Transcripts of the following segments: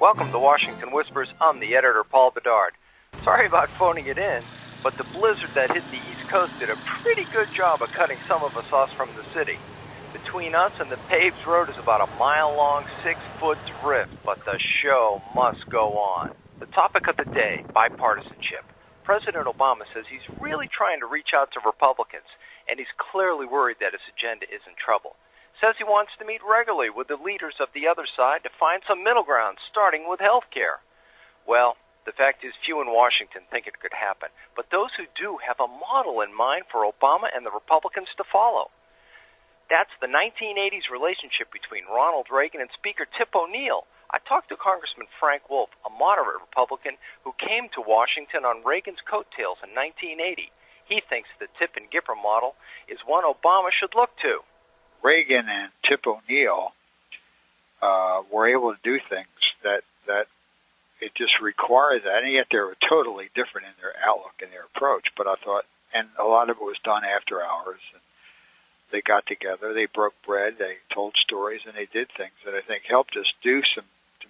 Welcome to Washington Whispers. I'm the editor, Paul Bedard. Sorry about phoning it in, but the blizzard that hit the East Coast did a pretty good job of cutting some of us off from the city. Between us and the paved road is about a mile-long, 6-foot drift, but the show must go on. The topic of the day, bipartisanship. President Obama says he's really trying to reach out to Republicans, and he's clearly worried that his agenda is in trouble. Says he wants to meet regularly with the leaders of the other side to find some middle ground, starting with health care. Well, the fact is few in Washington think it could happen, but those who do have a model in mind for Obama and the Republicans to follow. That's the 1980s relationship between Ronald Reagan and Speaker Tip O'Neill. I talked to Congressman Frank Wolf, a moderate Republican who came to Washington on Reagan's coattails in 1980. He thinks the Tip and Gipper model is one Obama should look to. Reagan and Tip O'Neill were able to do things that it just required that, and yet they were totally different in their outlook and their approach. But I thought, and a lot of it was done after hours, and they got together, they broke bread, they told stories, and they did things that I think helped us to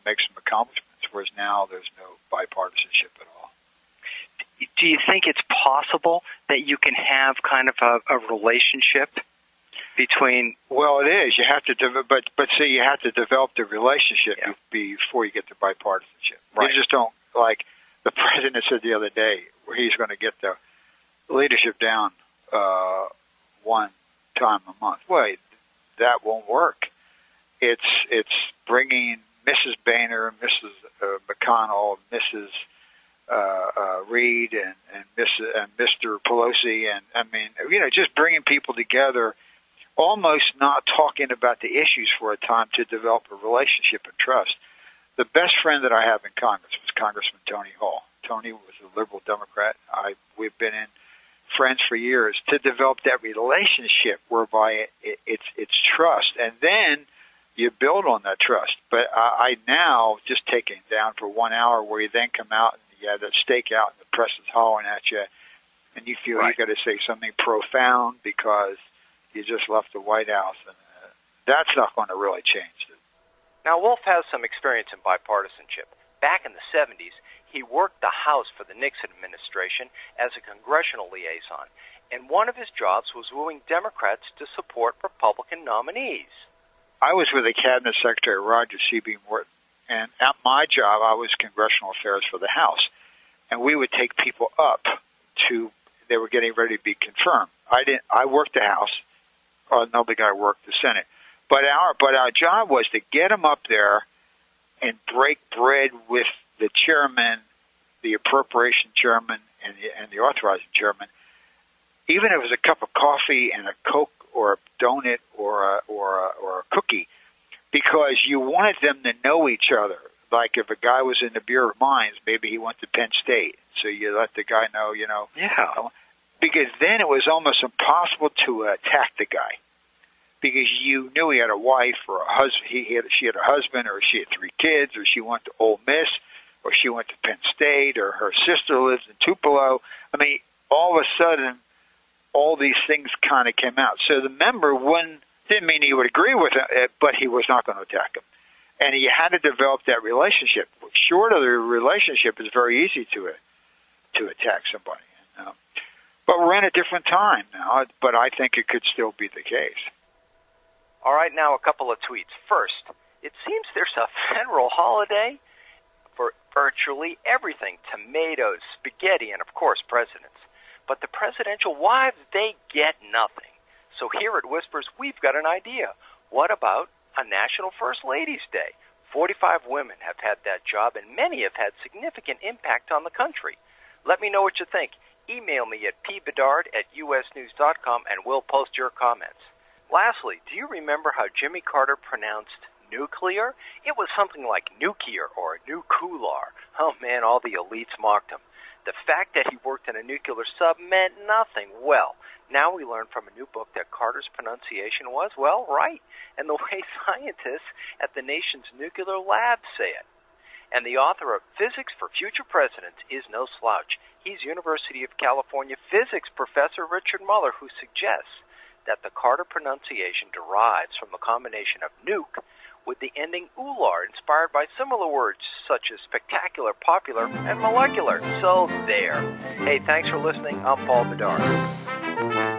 make some accomplishments, whereas now there's no bipartisanship at all. Do you think it's possible that you can have kind of a relationship between? Well, it is. You have to, but see, you have to develop the relationship before you get to bipartisanship. Right. You just don't, like the president said the other day, where he's going to get the leadership down one time a month. Well, that won't work. It's bringing Mrs. Boehner, Mrs. McConnell, Mrs. Reid, and Mr. Pelosi, and I mean, just bringing people together. Almost not talking about the issues for a time to develop a relationship and trust. The best friend that I have in Congress was Congressman Tony Hall. Tony was a liberal Democrat. We've been friends for years to develop that relationship whereby it's trust, and then you build on that trust. But I now just take him down for 1 hour where you then come out and you have that stakeout and the press is hollering at you, and you feel you got to say something profound because you just left the White House, and that's not going to really change it. Now, Wolf has some experience in bipartisanship. Back in the 70s, he worked the House for the Nixon administration as a congressional liaison, and one of his jobs was wooing Democrats to support Republican nominees. I was with the Cabinet Secretary, Roger C.B. Morton, and at my job, I was Congressional Affairs for the House, and we would take people up to, they were getting ready to be confirmed. I worked the House. Another guy worked the Senate. But our job was to get them up there and break bread with the chairman, the appropriation chairman, and the authorizing chairman. Even if it was a cup of coffee and a Coke or a donut or a cookie, because you wanted them to know each other. Like if a guy was in the Bureau of Mines, maybe he went to Penn State, so you let the guy know, Yeah. Because then it was almost impossible to attack the guy, because you knew he had a wife or a husband. She had a husband, or she had 3 kids, or she went to Ole Miss, or she went to Penn State, or her sister lives in Tupelo. I mean, all of a sudden, all these things kind of came out. So the member didn't mean he would agree with it, but he was not going to attack him. And you had to develop that relationship. Short of the relationship, it's very easy to attack somebody. But we're in a different time now, but I think it could still be the case. All right, now a couple of tweets. First, it seems there's a federal holiday for virtually everything: tomatoes, spaghetti, and, of course, presidents. But the presidential wives, they get nothing. So here at Whispers, we've got an idea. What about a National First Ladies Day? 45 women have had that job, and many have had significant impact on the country. Let me know what you think. Email me at pbedard@usnews.com, and we'll post your comments. Lastly, do you remember how Jimmy Carter pronounced nuclear? It was something like nuclear or nuclear. Oh, man, all the elites mocked him. The fact that he worked in a nuclear sub meant nothing. Well, now we learn from a new book that Carter's pronunciation was, well, right, and the way scientists at the nation's nuclear lab say it. And the author of Physics for Future Presidents is no slouch. He's University of California physics professor Richard Muller, who suggests that the Carter pronunciation derives from a combination of nuke, with the ending ular, inspired by similar words such as spectacular, popular, and molecular. So there. Hey, thanks for listening. I'm Paul Bedard.